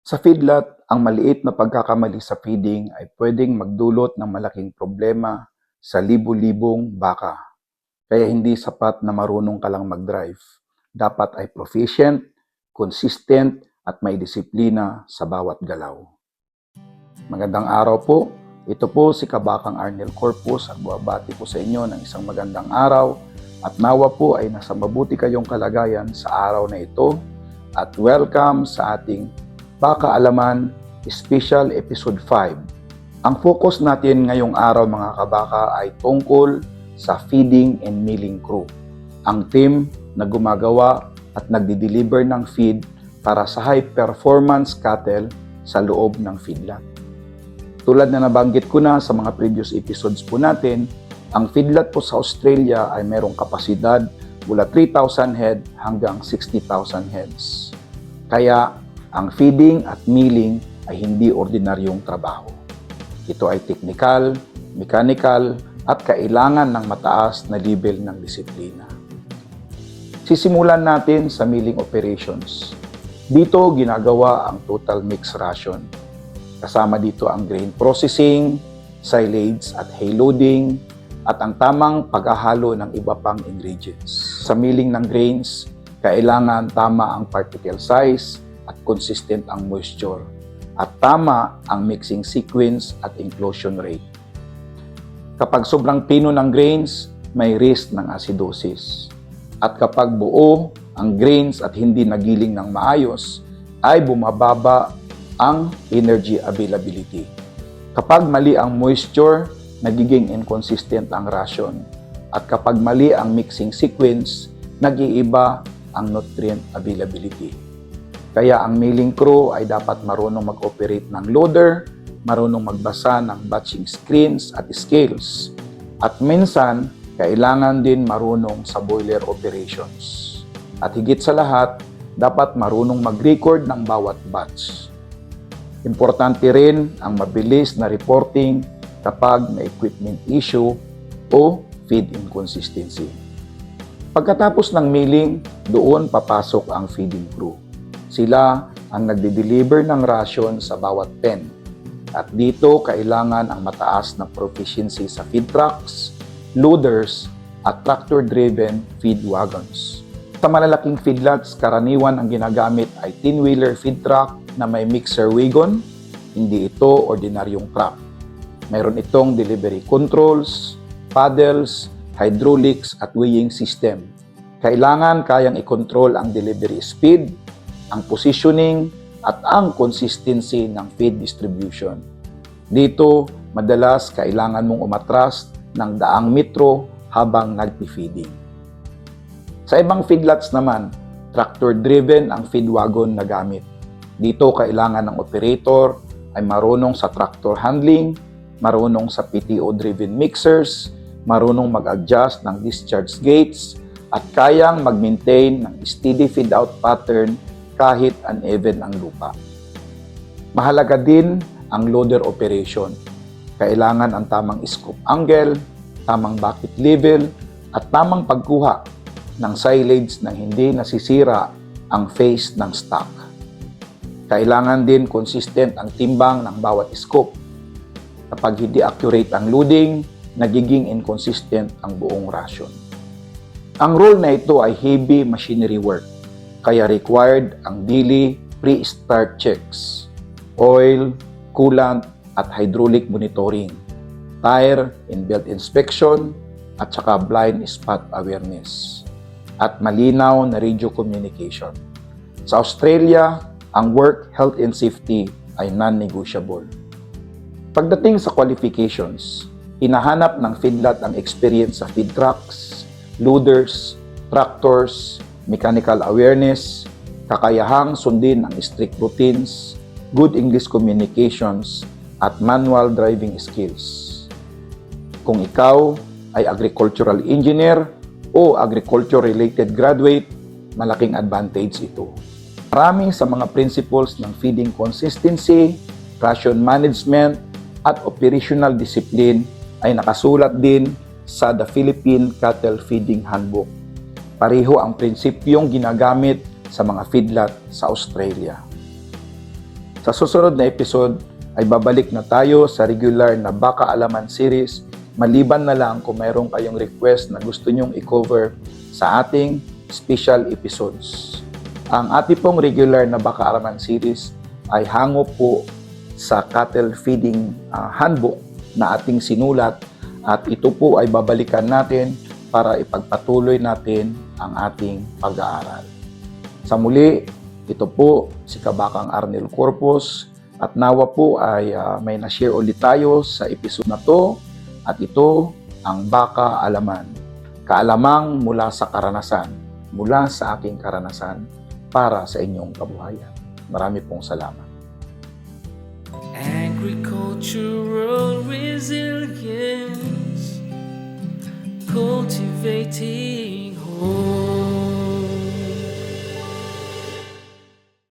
Sa feedlot, ang maliit na pagkakamali sa feeding ay pwedeng magdulot ng malaking problema sa libu-libong baka. Kaya hindi sapat na marunong ka lang mag-drive. Dapat ay proficient, consistent, at may disiplina sa bawat galaw. Magandang araw po. Ito po si Kabakang Arnel Corpus at buwabati po sa inyo ng isang magandang araw at nawa po ay nasa mabuti kayong kalagayan sa araw na ito at welcome sa ating Baka Alaman Special Episode 5. Ang focus natin ngayong araw mga kabaka ay tungkol sa feeding and milling crew. Ang team na gumagawa at nagdi-deliver ng feed para sa high performance cattle sa loob ng feedlot. Tulad na nabanggit ko na sa mga previous episodes po natin, ang feedlot po sa Australia ay mayroong kapasidad mula 3,000 head hanggang 60,000 heads. Kaya ang feeding at milling ay hindi ordinaryong trabaho. Ito ay technical, mechanical, at kailangan ng mataas na level ng disiplina. Sisimulan natin sa milling operations. Dito ginagawa ang total mix ration. Kasama dito ang grain processing, silage at hay loading, at ang tamang paghahalo ng iba pang ingredients. Sa milling ng grains, kailangan tama ang particle size at consistent ang moisture, at tama ang mixing sequence at inclusion rate. Kapag sobrang pino ng grains, may risk ng acidosis. At kapag buo ang grains at hindi nagiling ng maayos, ay bumababa ang energy availability. Kapag mali ang moisture, nagiging inconsistent ang ration. At kapag mali ang mixing sequence, nag-iiba ang nutrient availability. Kaya ang milling crew ay dapat marunong mag-operate ng loader, marunong magbasa ng batching screens at scales. At minsan, kailangan din marunong sa boiler operations. At higit sa lahat, dapat marunong mag-record ng bawat batch. Importante rin ang mabilis na reporting kapag may equipment issue o feed inconsistency. Pagkatapos ng milling, doon papasok ang feeding crew. Sila ang nagde-deliver ng ration sa bawat pen. At dito kailangan ang mataas na proficiency sa feed trucks, loaders, at tractor-driven feed wagons. Sa malalaking feedlots, karaniwan ang ginagamit ay 10-wheeler feed truck na may mixer wagon. Hindi ito ordinaryong truck. Mayroon itong delivery controls, paddles, hydraulics at weighing system. Kailangan kayang i-control ang delivery speed, ang positioning, at ang consistency ng feed distribution. Dito, madalas kailangan mong umatras ng daang metro habang nagpi-feeding. Sa ibang feedlots naman, tractor-driven ang feed wagon na gamit. Dito, kailangan ng operator ay marunong sa tractor handling, marunong sa PTO-driven mixers, marunong mag-adjust ng discharge gates, at kayang mag-maintain ng steady feed-out pattern kahit uneven ang lupa. Mahalaga din ang loader operation. Kailangan ang tamang scoop angle, tamang bucket level, at tamang pagkuha ng silage na hindi nasisira ang face ng stock. Kailangan din consistent ang timbang ng bawat scoop. Kapag hindi accurate ang loading, nagiging inconsistent ang buong ration. Ang role na ito ay heavy machinery work, kaya required ang daily pre-start checks, oil, coolant, at hydraulic monitoring, tire and belt inspection, at saka blind spot awareness, at malinaw na radio communication. Sa Australia, ang work, health, and safety ay non-negotiable. Pagdating sa qualifications, hinahanap ng feedlot ang experience sa feed trucks, loaders, tractors, mechanical awareness, kakayahang sundin ang strict routines, good English communications, at manual driving skills. Kung ikaw ay agricultural engineer o agriculture-related graduate, malaking advantage ito. Marami sa mga principles ng feeding consistency, ration management, at operational discipline ay nakasulat din sa The Philippine Cattle Feeding Handbook. Pareho ang prinsipyong ginagamit sa mga feedlot sa Australia. Sa susunod na episode ay babalik na tayo sa regular na Baka Alaman series, maliban na lang kung mayroon kayong request na gusto nyong i-cover sa ating special episodes. Ang ating pong regular na Baka Alaman series ay hango po sa cattle feeding handbook na ating sinulat, at ito po ay babalikan natin para ipagpatuloy natin ang ating pag-aaral. Sa muli, ito po si Kabakang Arnel Corpus, at nawa po ay may na-share ulit tayo sa episode na to, at ito ang Baka Alaman. Kaalamang mula sa karanasan, mula sa aking karanasan para sa inyong kabuhayan. Marami pong salamat. Agricultural resilience, cultivating hope.